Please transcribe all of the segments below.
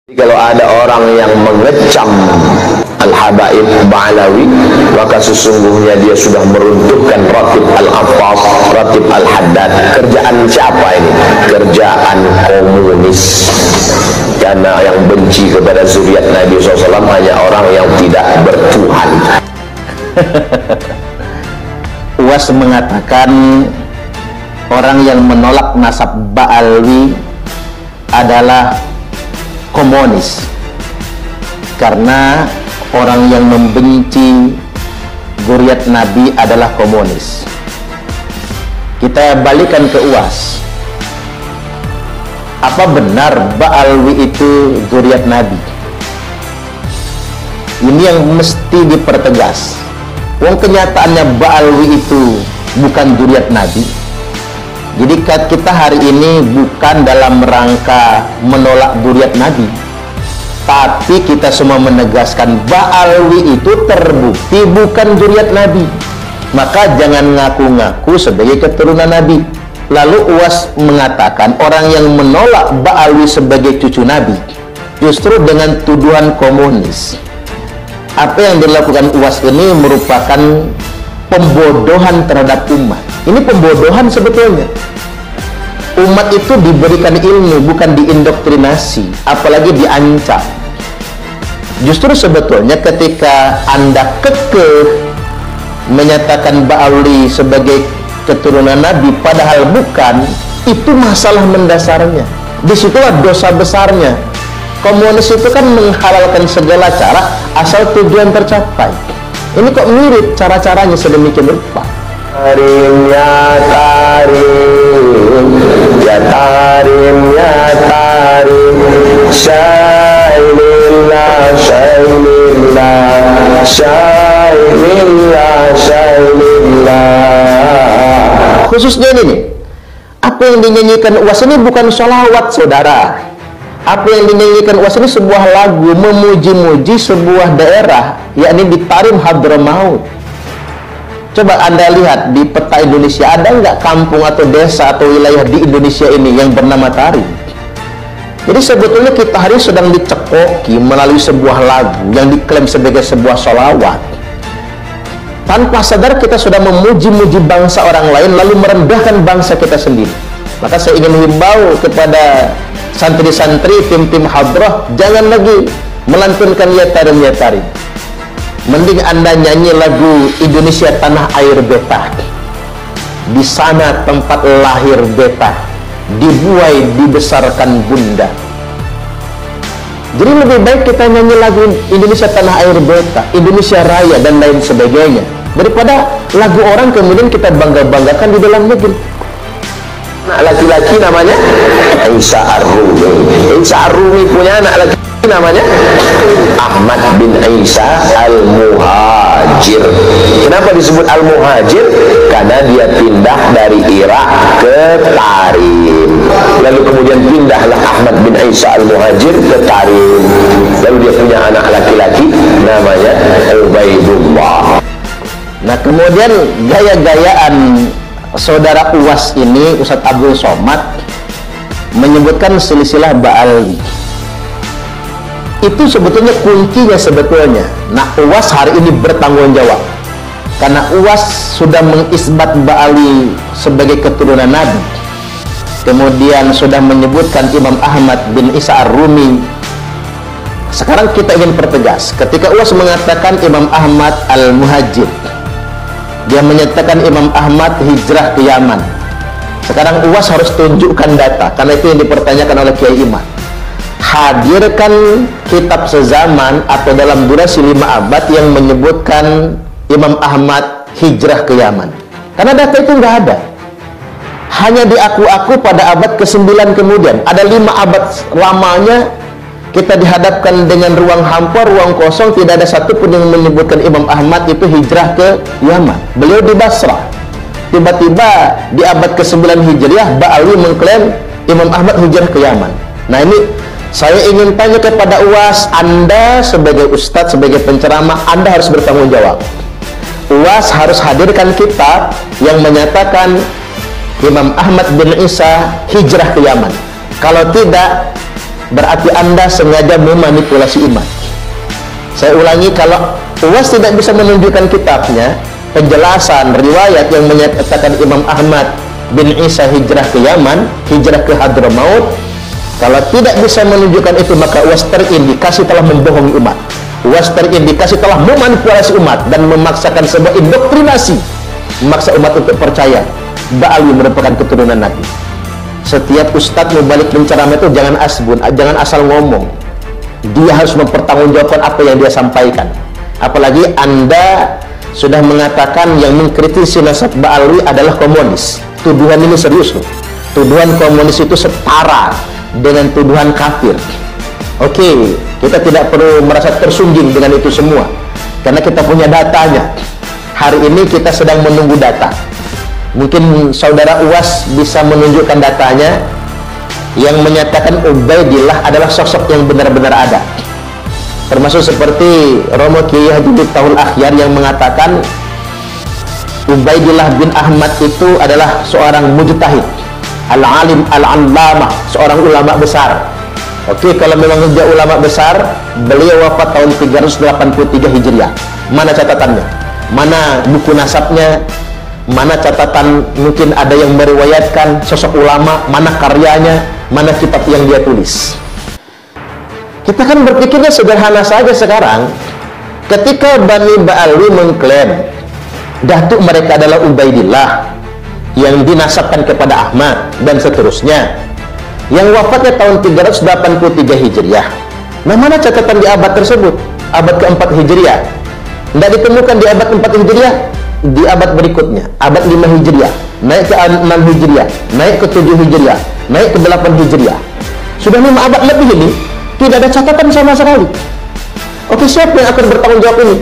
Kalau ada orang yang mengecam Al-Habaib Ba'alawi, maka sesungguhnya dia sudah meruntuhkan Ratib Al-Affaf, Ratib Al-Haddad. Kerjaan siapa ini? Kerjaan komunis. Karena yang benci kepada zuriat Nabi SAW hanya orang yang tidak bertuhan. UAS mengatakan orang yang menolak nasab Ba'alawi adalah komunis, karena orang yang membenci zuriat Nabi adalah komunis. Kita balikan ke UAS. Apa benar Ba'alawi itu zuriat Nabi? Ini yang mesti dipertegas. Wong kenyataannya Ba'alawi itu bukan zuriat Nabi. Jadi kita hari ini bukan dalam rangka menolak zuriat Nabi, tapi kita semua menegaskan Ba'alawi itu terbukti bukan zuriat Nabi. Maka jangan ngaku-ngaku sebagai keturunan Nabi. Lalu UAS mengatakan orang yang menolak Ba'alawi sebagai cucu Nabi justru dengan tuduhan komunis. Apa yang dilakukan UAS ini merupakan pembodohan terhadap umat. Ini pembodohan sebetulnya. Umat itu diberikan ilmu, bukan diindoktrinasi, apalagi diancam. Justru sebetulnya ketika Anda kekeh menyatakan Ba'alawi sebagai keturunan Nabi padahal bukan, itu masalah mendasarnya. Disitulah dosa besarnya. Komunis itu kan menghalalkan segala cara asal tujuan tercapai. Ini kok mirip cara-caranya sedemikian rupa. Tarim ya tarim, ya tarim ya tarim, syailillah syailillah, syailillah syailillah. Khususnya ini nih, apa yang dinyanyikan UAS ini bukan sholawat, saudara. Apa yang dinyanyikan UAS ini sebuah lagu memuji-muji sebuah daerah, yakni di Tarim Hadramaut. Coba Anda lihat di peta Indonesia, ada nggak kampung atau desa atau wilayah di Indonesia ini yang bernama Tarim? Jadi sebetulnya kita hari ini sedang dicekoki melalui sebuah lagu yang diklaim sebagai sebuah sholawat. Tanpa sadar kita sudah memuji-muji bangsa orang lain lalu merendahkan bangsa kita sendiri. Maka saya ingin himbau kepada santri-santri, tim-tim hadrah, jangan lagi melantunkan ya tarim ya tarim. Mending Anda nyanyi lagu Indonesia Tanah Air Beta. Di sana tempat lahir beta, dibuai dibesarkan bunda. Jadi lebih baik kita nyanyi lagu Indonesia Tanah Air Beta, Indonesia Raya dan lain sebagainya, daripada lagu orang kemudian kita bangga-banggakan di dalam negeri. Anak laki-laki namanya Isa Ar-Rumi. Isa Ar-Rumi punya anak laki namanya Ahmad bin Isa Al-Muhajir. Kenapa disebut Al-Muhajir? Karena dia pindah dari Irak ke Tarim. Lalu kemudian pindahlah Ahmad bin Isa Al-Muhajir ke Tarim. Lalu dia punya anak laki-laki namanya Ubaidullah. Nah kemudian gaya-gayaan saudara UAS ini, Ustadz Abdul Somad, menyebutkan silsilah Ba'alawi. Itu sebetulnya kuncinya sebetulnya. Nah UAS hari ini bertanggung jawab karena UAS sudah mengisbat Ba'alawi sebagai keturunan Nabi, kemudian sudah menyebutkan Imam Ahmad bin Isa Ar-Rumi. Sekarang kita ingin pertegas, ketika UAS mengatakan Imam Ahmad Al-Muhajir, dia menyatakan Imam Ahmad hijrah ke Yaman. Sekarang UAS harus tunjukkan data, karena itu yang dipertanyakan oleh Kiai Iman. Hadirkan kitab sezaman atau dalam durasi 5 abad yang menyebutkan Imam Ahmad hijrah ke Yaman. Karena data itu nggak ada. Hanya diaku-aku pada abad ke-9 kemudian. Ada 5 abad lamanya kita dihadapkan dengan ruang hampa, ruang kosong, tidak ada satu pun yang menyebutkan Imam Ahmad itu hijrah ke Yaman. Beliau di Basrah. Tiba-tiba di abad ke-9 Hijriah, Ba'alawi mengklaim Imam Ahmad hijrah ke Yaman. Nah ini saya ingin tanya kepada UAS, Anda sebagai ustadz, sebagai penceramah, Anda harus bertanggung jawab. UAS harus hadirkan kitab yang menyatakan Imam Ahmad bin Isa hijrah ke Yaman. Kalau tidak, berarti Anda sengaja memanipulasi iman. Saya ulangi, kalau UAS tidak bisa menunjukkan kitabnya, penjelasan riwayat yang menyatakan Imam Ahmad bin Isa hijrah ke Yaman, hijrah ke Hadramaut, kalau tidak bisa menunjukkan itu, maka UAS terindikasi telah membohongi umat. UAS terindikasi telah memanipulasi umat dan memaksakan sebuah indoktrinasi, memaksa umat untuk percaya Ba'ali merupakan keturunan Nabi. Setiap ustadz mau balik menceramah itu jangan asbun, jangan asal ngomong. Dia harus mempertanggungjawabkan apa yang dia sampaikan. Apalagi Anda sudah mengatakan yang mengkritisi nasab Ba'ali adalah komunis. Tuduhan ini serius loh. Tuduhan komunis itu setara dengan tuduhan kafir. Oke, kita tidak perlu merasa tersungging dengan itu semua, karena kita punya datanya. Hari ini kita sedang menunggu data. Mungkin saudara UAS bisa menunjukkan datanya yang menyatakan Ubaidillah adalah sosok yang benar-benar ada. Termasuk seperti Romo Kiai Haji Miftahul Akhyar yang mengatakan Ubaidillah bin Ahmad itu adalah seorang mujtahid, al-alim al-allamah, seorang ulama besar. Oke, kalau memang dia ulama besar, beliau wafat tahun 383 Hijriah. Mana catatannya? Mana buku nasabnya? Mana catatan, mungkin ada yang meriwayatkan sosok ulama, mana karyanya, mana kitab yang dia tulis. Kita kan berpikirnya sederhana saja sekarang. Ketika Bani Ba'ali mengklaim datuk mereka adalah Ubaidillah yang dinasabkan kepada Ahmad dan seterusnya, yang wafatnya tahun 383 Hijriah. Nah, mana catatan di abad tersebut? Abad keempat Hijriah. Tidak ditemukan di abad 4 Hijriah. Di abad berikutnya, abad 5 Hijriah, naik ke 6 Hijriah, naik ke 7 Hijriah, naik ke 8 Hijriah. Sudah 5 abad lebih ini, tidak ada catatan sama sekali. Oke, siapa yang akan bertanggung jawab ini?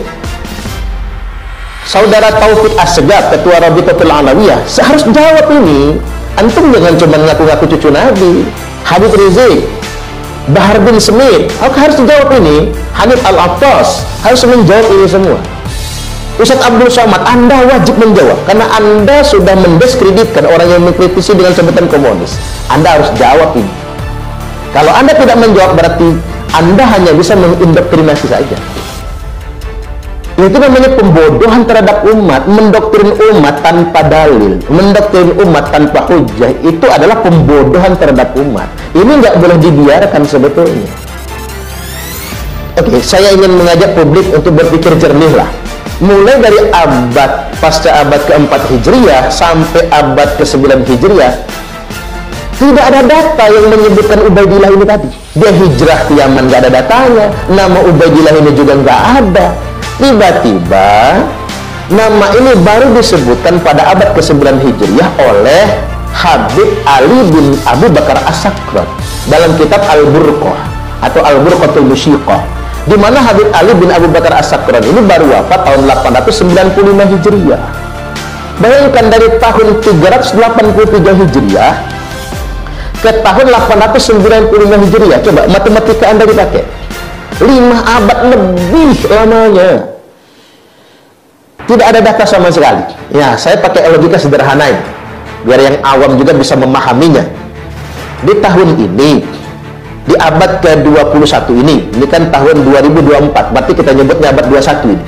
Saudara Taufik Assegaf, Ketua Rabitatul Alawiyah, seharus jawab ini. Antum jangan cuma ngaku-ngaku cucu Nabi. Habib Rizik, Bahar bin Smith, harus dijawab ini. Hanif Al-Attas harus menjawab ini semua. Ustadz Abdul Somad, Anda wajib menjawab, karena Anda sudah mendiskreditkan orang yang mengkritisi dengan sebutan komunis. Anda harus jawab ini. Kalau Anda tidak menjawab, berarti Anda hanya bisa mengindoktrinasi saja. Itu namanya pembodohan terhadap umat. Mendoktrin umat tanpa dalil, mendoktrin umat tanpa hujah, itu adalah pembodohan terhadap umat. Ini nggak boleh dibiarkan sebetulnya. Oke, saya ingin mengajak publik untuk berpikir jernih lah. Mulai dari abad pasca abad keempat Hijriah sampai abad ke-9 Hijriah, tidak ada data yang menyebutkan Ubaidillah ini tadi. Dia hijrah ke Yaman, nggak ada datanya. Nama Ubaidillah ini juga nggak ada. Tiba-tiba nama ini baru disebutkan pada abad ke-9 Hijriah oleh Habib Ali bin Abu Bakar As-Sakrat dalam kitab Al-Burqah atau Al-Burqatul Musyiqah, di mana Habib Ali bin Abu Bakar As-Sakran ini baru wafat tahun 895 Hijriah. Bayangkan dari tahun 383 Hijriah ke tahun 895 Hijriah, coba matematika Anda dipakai. 5 abad lebih lamanya. Tidak ada data sama sekali. Ya, saya pakai logika sederhana ini, biar yang awam juga bisa memahaminya. Di tahun ini, di abad ke-21 ini kan tahun 2024, berarti kita nyebutnya abad 21 ini.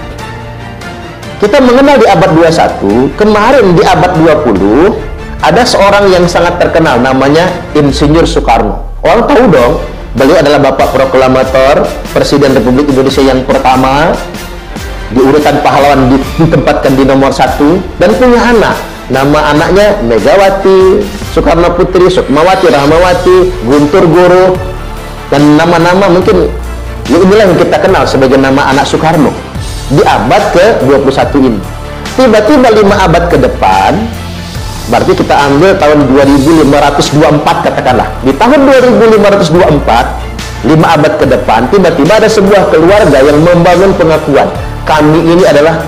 Kita mengenal di abad 21, kemarin di abad 20, ada seorang yang sangat terkenal, namanya Insinyur Soekarno. Orang tahu dong, beliau adalah bapak proklamator, Presiden Republik Indonesia yang pertama, di urutan pahlawan ditempatkan di nomor 1, dan punya anak. Nama anaknya Megawati, Soekarno Putri, Sukmawati, Rahmawati, Guntur Guru, dan nama-nama mungkin ya inilah yang kita kenal sebagai nama anak Soekarno di abad ke-21 ini. Tiba-tiba 5 abad ke depan, berarti kita ambil tahun 2524 katakanlah. Di tahun 2524, 5 abad ke depan, tiba-tiba ada sebuah keluarga yang membangun pengakuan, kami ini adalah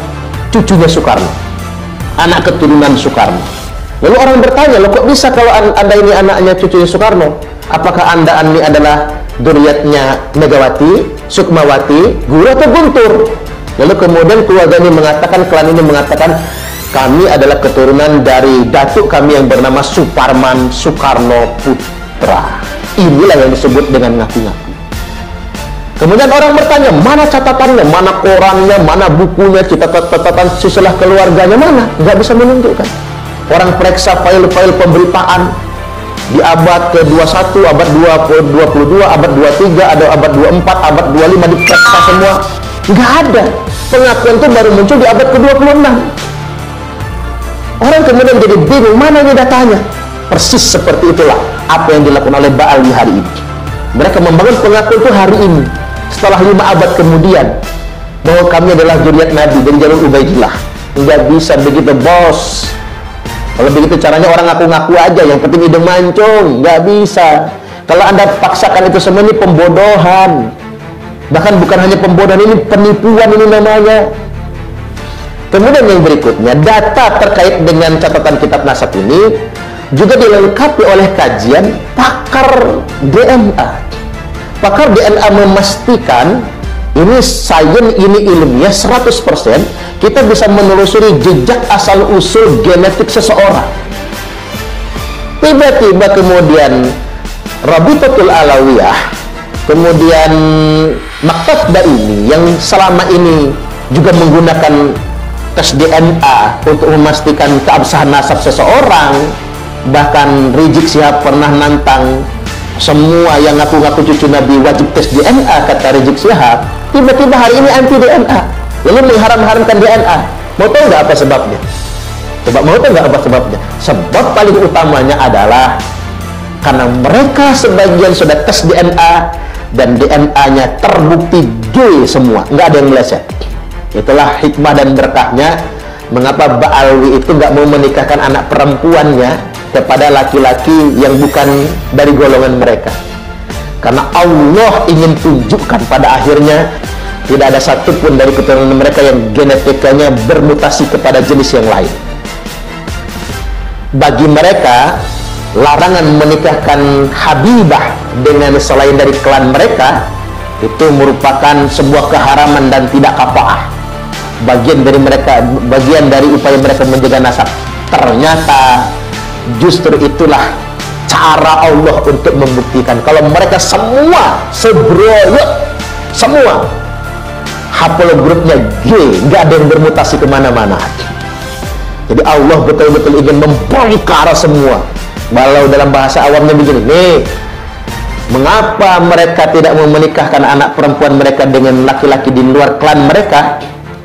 cucunya Soekarno, anak keturunan Soekarno. Lalu orang bertanya, loh kok bisa kalau Anda ini anaknya cucunya Soekarno? Apakah Anda ini adalah duriatnya Megawati, Sukmawati, Guru atau Guntur? Lalu kemudian keluarga ini mengatakan, klan ini mengatakan, kami adalah keturunan dari datuk kami yang bernama Suparman Soekarno Putra. Inilah yang disebut dengan ngaku-ngaku. Kemudian orang bertanya, mana catatannya, mana korannya, mana bukunya, catatan silsilah keluarganya, mana? Nggak bisa menunjukkan. Orang periksa file-file pemberitaan di abad ke-21, abad 22, abad 23, ada abad 24, abad 25, diperiksa semua. Nggak ada. Pengakuan itu baru muncul di abad ke-26. Orang kemudian jadi bingung, mana ini datanya? Persis seperti itulah apa yang dilakukan oleh Ba'alwi hari ini. Mereka membangun pengakuan itu hari ini, setelah 5 abad kemudian, bahwa kami adalah zuriat Nabi dari jalur Ubaidillah. Nggak bisa begitu, bos. Kalau begitu caranya orang ngaku-ngaku aja, yang penting ide mancung. Nggak bisa. Kalau Anda paksakan itu semua, ini pembodohan. Bahkan bukan hanya pembodohan, ini penipuan ini namanya. Kemudian yang berikutnya, data terkait dengan catatan kitab nasab ini juga dilengkapi oleh kajian pakar DNA. Pakar DNA memastikan ini sains, ini ilmiah 100%, kita bisa menelusuri jejak asal-usul genetik seseorang. Tiba-tiba kemudian Rabitatul Alawiyah, kemudian Maktab Daimi yang selama ini juga menggunakan tes DNA untuk memastikan keabsahan nasab seseorang, bahkan Rizik Syihab pernah nantang semua yang ngaku-ngaku cucu Nabi wajib tes DNA, kata Rizik Syihab. Tiba-tiba hari ini anti DNA, lalu mengharam-haramkan DNA. Mau tahu nggak apa sebabnya? Coba mau tahu nggak apa sebabnya? Sebab paling utamanya adalah karena mereka sebagian sudah tes DNA dan DNA-nya terbukti G semua, nggak ada yang meleset. Itulah hikmah dan berkahnya mengapa Ba'alwi itu nggak mau menikahkan anak perempuannya kepada laki-laki yang bukan dari golongan mereka. Karena Allah ingin tunjukkan pada akhirnya tidak ada satupun dari keturunan mereka yang genetikanya bermutasi kepada jenis yang lain. Bagi mereka, larangan menikahkan Habibah dengan selain dari klan mereka itu merupakan sebuah keharaman dan tidak kafaah. Bagian dari mereka, bagian dari upaya mereka menjaga nasab. Ternyata justru itulah cara Allah untuk membuktikan kalau mereka semua sebroyok, semua haplogrupnya G, nggak ada yang bermutasi kemana-mana. Jadi Allah betul-betul ingin membongkar semua. Walau dalam bahasa awamnya begini, nih, mengapa mereka tidak mau menikahkan anak perempuan mereka dengan laki-laki di luar klan mereka?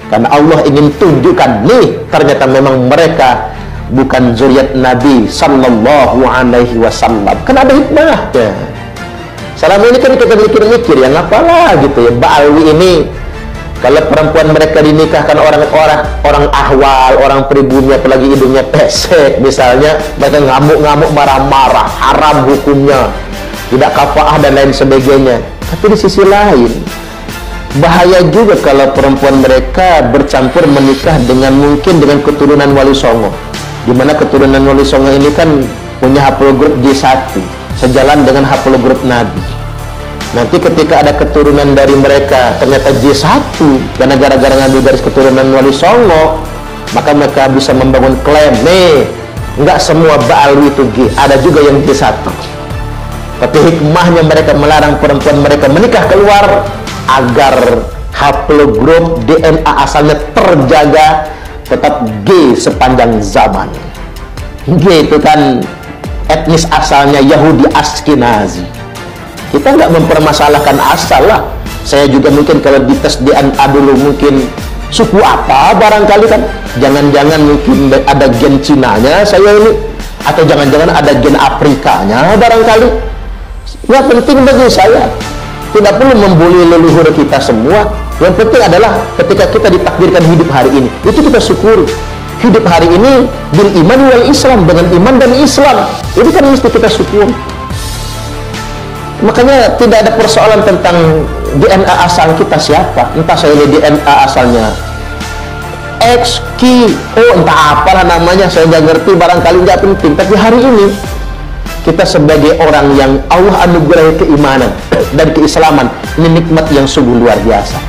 Karena Allah ingin tunjukkan, nih, ternyata memang mereka bukan zuriat Nabi Sallallahu Alaihi Wasallam. Kan ada hikmahnya. Selama ini kan kita mikir-mikir, yang apalah gitu ya, Ba'alwi ini kalau perempuan mereka dinikahkan orang ahwal, orang pribumi, apalagi hidungnya pesek misalnya, mereka ngamuk-ngamuk, marah-marah, haram hukumnya, tidak kafaah dan lain sebagainya. Tapi di sisi lain, bahaya juga kalau perempuan mereka bercampur menikah dengan mungkin dengan keturunan Wali Songo, di mana keturunan Wali Songo ini kan punya haplogrup G1, sejalan dengan haplogrup Nabi. Nanti ketika ada keturunan dari mereka ternyata G1, karena gara-gara ngambil garis keturunan Wali Songo, maka mereka bisa membangun klaim, nih, enggak semua Ba'alwi itu G, ada juga yang G1. Tapi hikmahnya mereka melarang perempuan mereka menikah keluar agar haplogrup DNA asalnya terjaga tetap G sepanjang zaman. G itu kan etnis asalnya Yahudi Ashkenazi. Kita nggak mempermasalahkan asal lah. Saya juga mungkin kalau dites DNA dulu mungkin suku apa barangkali kan. Jangan-jangan mungkin ada gen Cinanya saya ini, atau jangan-jangan ada gen Afrikanya barangkali. Yang penting bagi saya, tidak perlu membuli leluhur kita semua. Yang penting adalah ketika kita ditakdirkan hidup hari ini, itu kita syukuri. Hidup hari ini bil iman wal Islam, dengan iman dan Islam, itu kan mesti kita syukuri. Makanya tidak ada persoalan tentang DNA asal kita siapa. Entah saya ini DNA asalnya X, Q, O, entah apalah namanya, saya nggak ngerti, barangkali nggak penting. Tapi hari ini kita sebagai orang yang Allah anugerahi keimanan dan keislaman, ini nikmat yang sungguh luar biasa.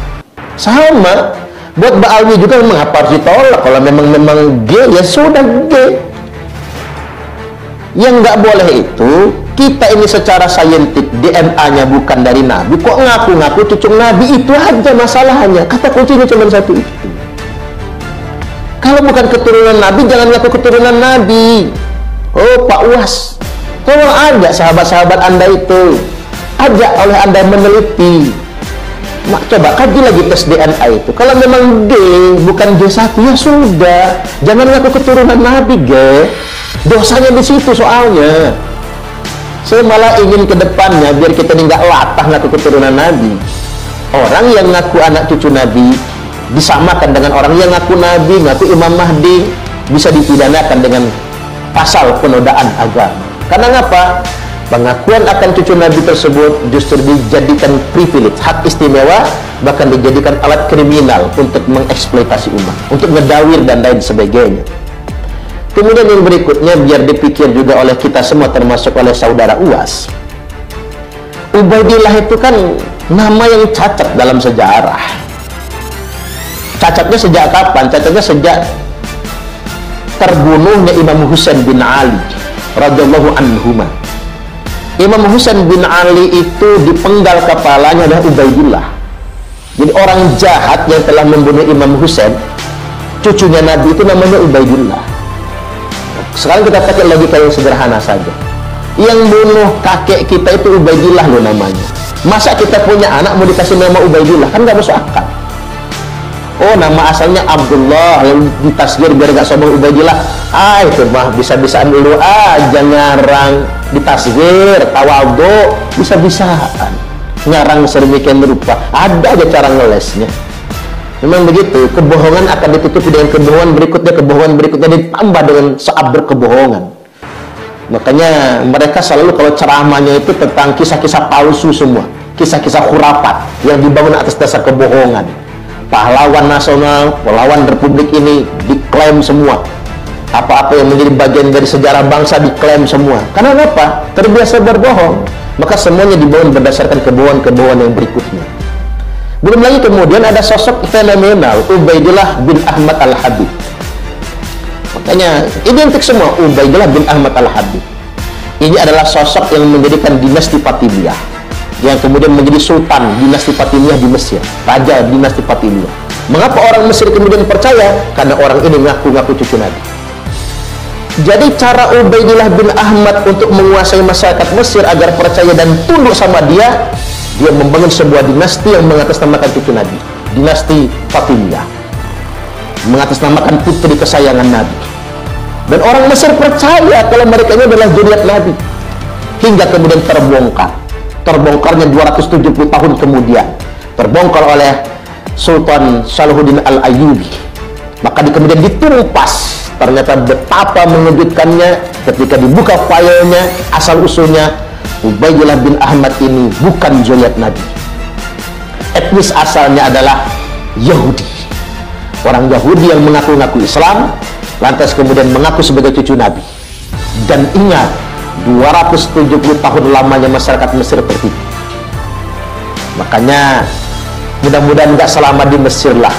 Sama buat Ba'alwi juga, memang apa harus ditolak? Kalau memang G, ya sudah G. Yang nggak boleh itu kita ini secara saintifik DNA-nya bukan dari Nabi, kok ngaku-ngaku cucu Nabi? Itu aja masalahnya. Kata kuncinya cuma satu itu. Kalau bukan keturunan Nabi, jangan ngaku keturunan Nabi. Oh Pak Uwas, tolong ajak sahabat-sahabat Anda itu, ajak oleh Anda meneliti. Coba kaji lagi tes DNA itu. Kalau memang D bukan G1, ya sudah, jangan ngaku keturunan Nabi, G. Dosanya di situ soalnya. Saya malah ingin ke depannya biar kita ini nggak latah ngaku keturunan Nabi. Orang yang ngaku anak cucu Nabi disamakan dengan orang yang ngaku Nabi, ngaku Imam Mahdi, bisa dipidanakan dengan pasal penodaan agama. Karena ngapa? Pengakuan akan cucu Nabi tersebut justru dijadikan privilege, hak istimewa, bahkan dijadikan alat kriminal untuk mengeksploitasi umat, untuk ngedawir dan lain sebagainya. Kemudian yang berikutnya, biar dipikir juga oleh kita semua, termasuk oleh saudara Uwas, Ubaidillah itu kan nama yang cacat dalam sejarah. Cacatnya sejak kapan? Cacatnya sejak terbunuhnya Imam Husain bin Ali radhiyallahu anhuma. Imam Husain bin Ali itu dipenggal kepalanya adalah Ubaidillah. Jadi orang jahat yang telah membunuh Imam Husain, cucunya Nabi, itu namanya Ubaidillah. Sekarang kita pakai logika yang sederhana saja. Yang bunuh kakek kita itu Ubaidillah loh namanya. Masa kita punya anak mau dikasih nama Ubaidillah? Kan nggak masuk akal. Oh, nama asalnya Abdullah, yang ditasgir biar nggak sombong Ubaidillah. Itu mah bisa-bisaan dulu aja ngarang, ditasgir, tawadhu, bisa-bisaan ngarang sedemikian rupa. Ada aja cara ngelesnya. Memang begitu, kebohongan akan ditutupi dengan kebohongan berikutnya ditambah dengan seabrek kebohongan. Makanya mereka selalu kalau ceramahnya itu tentang kisah-kisah palsu semua, kisah-kisah khurafat yang dibangun atas dasar kebohongan. Pahlawan nasional, pahlawan republik ini diklaim semua. Apa-apa yang menjadi bagian dari sejarah bangsa diklaim semua. Karena apa? Terbiasa berbohong. Maka semuanya dibangun berdasarkan kebohongan-kebohongan yang berikutnya. Belum lagi kemudian ada sosok fenomenal Ubaidillah bin Ahmad Al-Habib. Makanya identik semua Ubaidillah bin Ahmad Al-Habib. Ini adalah sosok yang menjadikan dinasti Fatimiyah, yang kemudian menjadi sultan dinasti Fatimiyah di Mesir, raja dinasti Fatimiyah. Mengapa orang Mesir kemudian percaya? Karena orang ini ngaku-ngaku cucu Nabi. Jadi cara Ubaidillah bin Ahmad untuk menguasai masyarakat Mesir agar percaya dan tunduk sama dia, dia membangun sebuah dinasti yang mengatasnamakan cucu Nabi, dinasti Fatimiyah, mengatasnamakan putri kesayangan Nabi. Dan orang Mesir percaya kalau mereka ini adalah zuriat Nabi, hingga kemudian terbongkarnya 270 tahun kemudian, terbongkar oleh Sultan Salahuddin Al-Ayyubi. Maka kemudian ditumpas. Ternyata betapa mengejutkannya ketika dibuka filenya, asal usulnya Ubaidillah bin Ahmad ini bukan zuriat Nabi. Etnis asalnya adalah Yahudi. Orang Yahudi yang mengaku-ngaku Islam, lantas kemudian mengaku sebagai cucu Nabi. Dan ingat, 270 tahun lamanya masyarakat Mesir tertipu. Makanya mudah-mudahan nggak selama di Mesir lah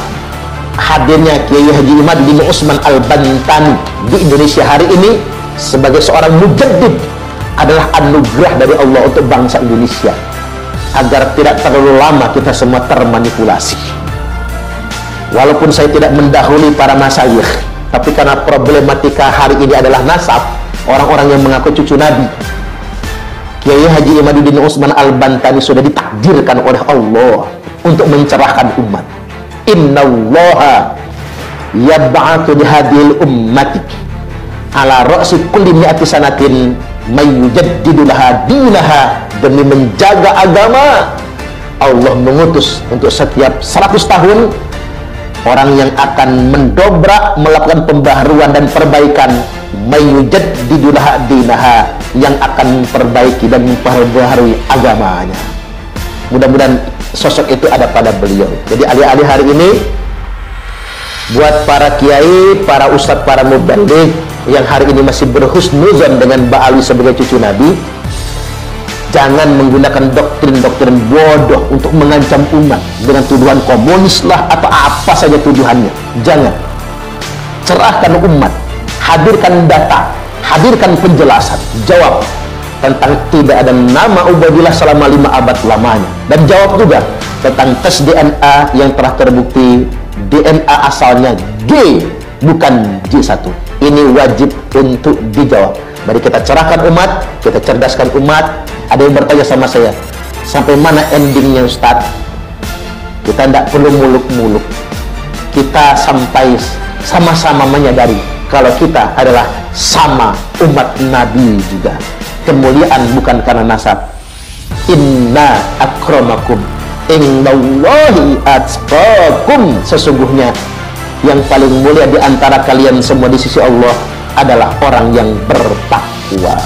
hadirnya Kiai Haji Imad bin Usman Al-Bantani di Indonesia hari ini sebagai seorang mujaddid adalah anugerah dari Allah untuk bangsa Indonesia, agar tidak terlalu lama kita semua termanipulasi. Walaupun saya tidak mendahului para masyayikh, tapi karena problematika hari ini adalah nasab, orang-orang yang mengaku cucu Nabi, Kiai Haji Imaduddin Usman Al-Bantani sudah ditakdirkan oleh Allah untuk mencerahkan umat. Innallaha yab'atu lihadil ummati ala ra'si kulli mi'ati sanatin mayyujaddidu laha dinaha. Demi menjaga agama, Allah mengutus untuk setiap 100 tahun orang yang akan mendobrak, melakukan pembaharuan dan perbaikan, mayyujaddidu laha dinaha, yang akan memperbaiki dan memperbaharui agamanya. Mudah-mudahan sosok itu ada pada beliau. Jadi alih-alih hari ini buat para kiai, para ustadz, para mubaligh yang hari ini masih berhusnuzon dengan Mbak Ali sebagai cucu Nabi, jangan menggunakan doktrin-doktrin bodoh untuk mengancam umat dengan tuduhan komunis lah atau apa saja tuduhannya. Jangan. Cerahkan umat, hadirkan data, hadirkan penjelasan, jawab tentang tidak ada nama Ubaidillah selama 5 abad lamanya, dan jawab juga tentang tes DNA yang telah terbukti DNA asalnya G bukan J1. Ini wajib untuk dijawab. Mari kita cerahkan umat, kita cerdaskan umat. Ada yang bertanya sama saya, sampai mana endingnya Ustaz? Kita tidak perlu muluk-muluk, kita sampai sama-sama menyadari kalau kita adalah sama umat Nabi juga. Kemuliaan bukan karena nasab. Inna akramakum indallahi atqakum, sesungguhnya yang paling mulia di antara kalian semua di sisi Allah adalah orang yang bertakwa.